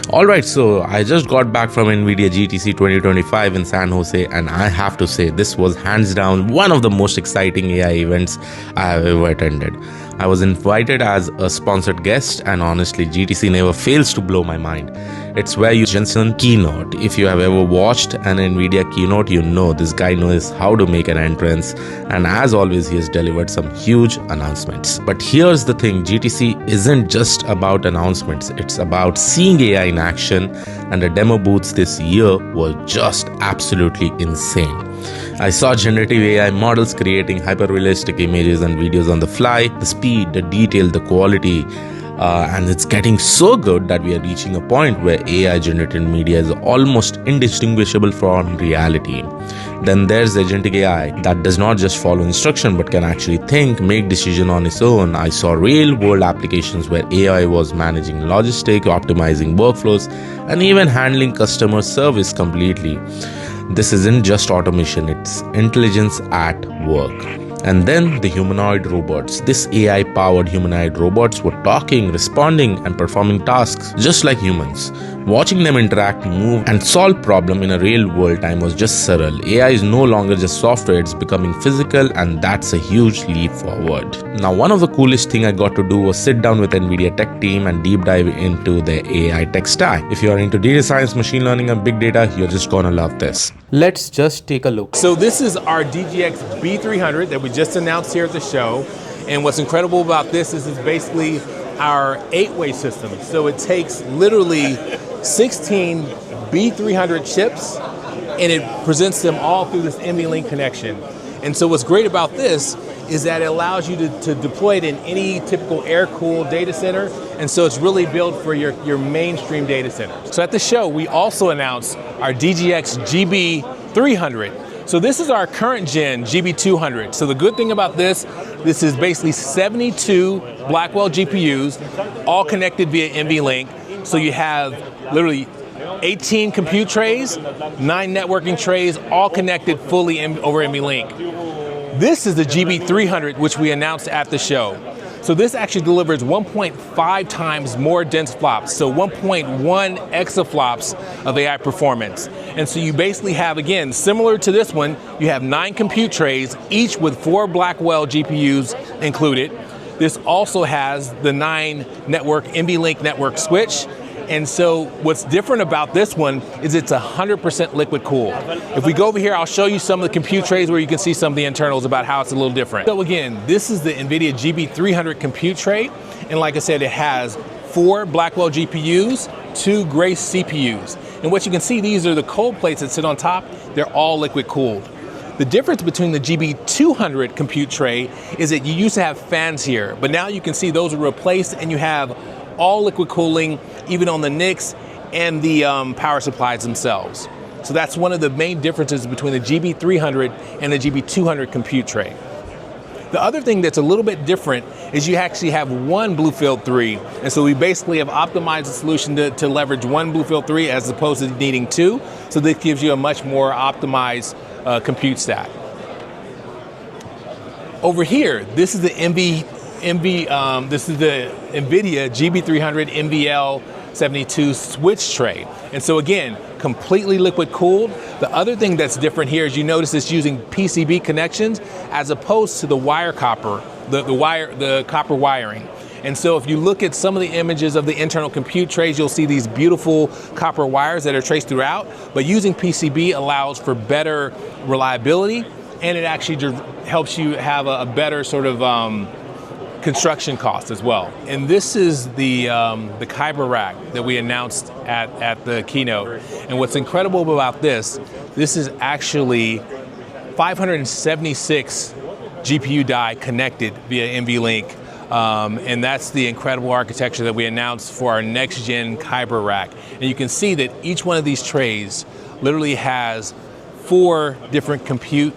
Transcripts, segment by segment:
Alright, so I just got back from Nvidia GTC 2025 in San Jose, and I have to say this was hands down one of the most exciting AI events I have ever attended. I was invited as a sponsored guest, and honestly, GTC never fails to blow my mind. It's where you Jensen keynote. If you have ever watched an Nvidia keynote, you know this guy knows how to make an entrance, and as always, he has delivered some huge announcements. But here's the thing, GTC isn't just about announcements, it's about seeing AI in action, and the demo booths this year were just absolutely insane. I saw generative AI models creating hyper-realistic images and videos on the fly. The speed, the detail, the quality, and it's getting so good that we are reaching a point where AI-generated media is almost indistinguishable from reality. Then there's agentic AI that does not just follow instruction but can actually think, make decisions on its own. I saw real-world applications where AI was managing logistics, optimizing workflows, and even handling customer service completely. This isn't just automation, it's intelligence at work. And then the humanoid robots. This AI-powered humanoid robots were talking, responding, and performing tasks just like humans. Watching them interact, move, and solve problems in a real-world time was just surreal. AI is no longer just software, it's becoming physical, and that's a huge leap forward. Now, one of the coolest things I got to do was sit down with Nvidia tech team and deep dive into the AI tech stack. If you are into data science, machine learning, and big data, you're just gonna love this. Let's just take a look. So this is our DGX B300 that we just announced here at the show. And what's incredible about this is it's basically our 8-way system. So it takes literally 16 B300 chips and it presents them all through this NVLink connection. And so what's great about this is that it allows you to deploy it in any typical air-cooled data center. And so it's really built for your mainstream data centers. So at the show, we also announced our DGX GB300. So this is our current gen GB200. So the good thing about this is basically 72 Blackwell GPUs, all connected via NVLink. So you have literally 18 compute trays, 9 networking trays, all connected fully over NVLink. This is the GB300, which we announced at the show. So this actually delivers 1.5 times more dense flops, so 1.1 exaflops of AI performance. And so you basically have, again, similar to this one, you have 9 compute trays, each with 4 Blackwell GPUs included. This also has the 9 NVLink network switch. And so what's different about this one is it's 100% liquid cooled. If we go over here, I'll show you some of the compute trays where you can see some of the internals about how it's a little different. So again, this is the Nvidia GB300 compute tray. And like I said, it has 4 Blackwell GPUs, 2 Grace CPUs. And what you can see, these are the cold plates that sit on top. They're all liquid cooled. The difference between the GB200 compute tray is that you used to have fans here, but now you can see those are replaced and you have all liquid cooling, even on the NICs and the power supplies themselves. So that's one of the main differences between the GB300 and the GB200 compute tray. The other thing that's a little bit different is you actually have one BlueField 3. And so we basically have optimized the solution to leverage one BlueField 3 as opposed to needing 2. So this gives you a much more optimized compute stack. Over here, this is the this is the Nvidia GB300 NVL72 switch tray. And so again, completely liquid cooled. The other thing that's different here is you notice it's using PCB connections as opposed to the wire copper, the copper wiring. And so if you look at some of the images of the internal compute trays, you'll see these beautiful copper wires that are traced throughout, but using PCB allows for better reliability, and it actually helps you have a better sort of construction cost as well. And this is the Kyber rack that we announced at the keynote. And what's incredible about this is actually 576 GPU die connected via NVLink. And that's the incredible architecture that we announced for our next gen Kyber rack. And you can see that each one of these trays literally has 4 different compute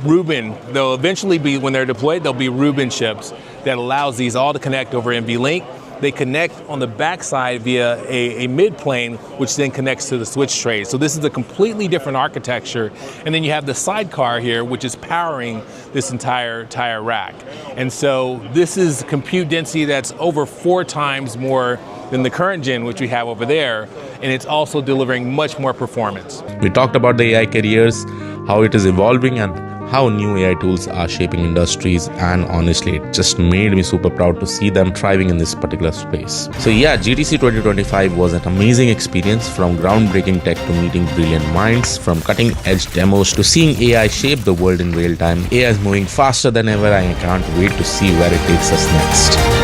Rubin. They'll eventually be, when they're deployed, they'll be Rubin chips that allows these all to connect over NVLink. They connect on the backside via a mid plane, which then connects to the switch tray. So this is a completely different architecture. And then you have the sidecar here, which is powering this entire rack. And so this is compute density that's over 4 times more than the current gen, which we have over there. And it's also delivering much more performance. We talked about the AI careers, how it is evolving, and how new AI tools are shaping industries, and honestly, it just made me super proud to see them thriving in this particular space. So yeah, GTC 2025 was an amazing experience, from groundbreaking tech to meeting brilliant minds, from cutting edge demos to seeing AI shape the world in real time. AI is moving faster than ever, and I can't wait to see where it takes us next.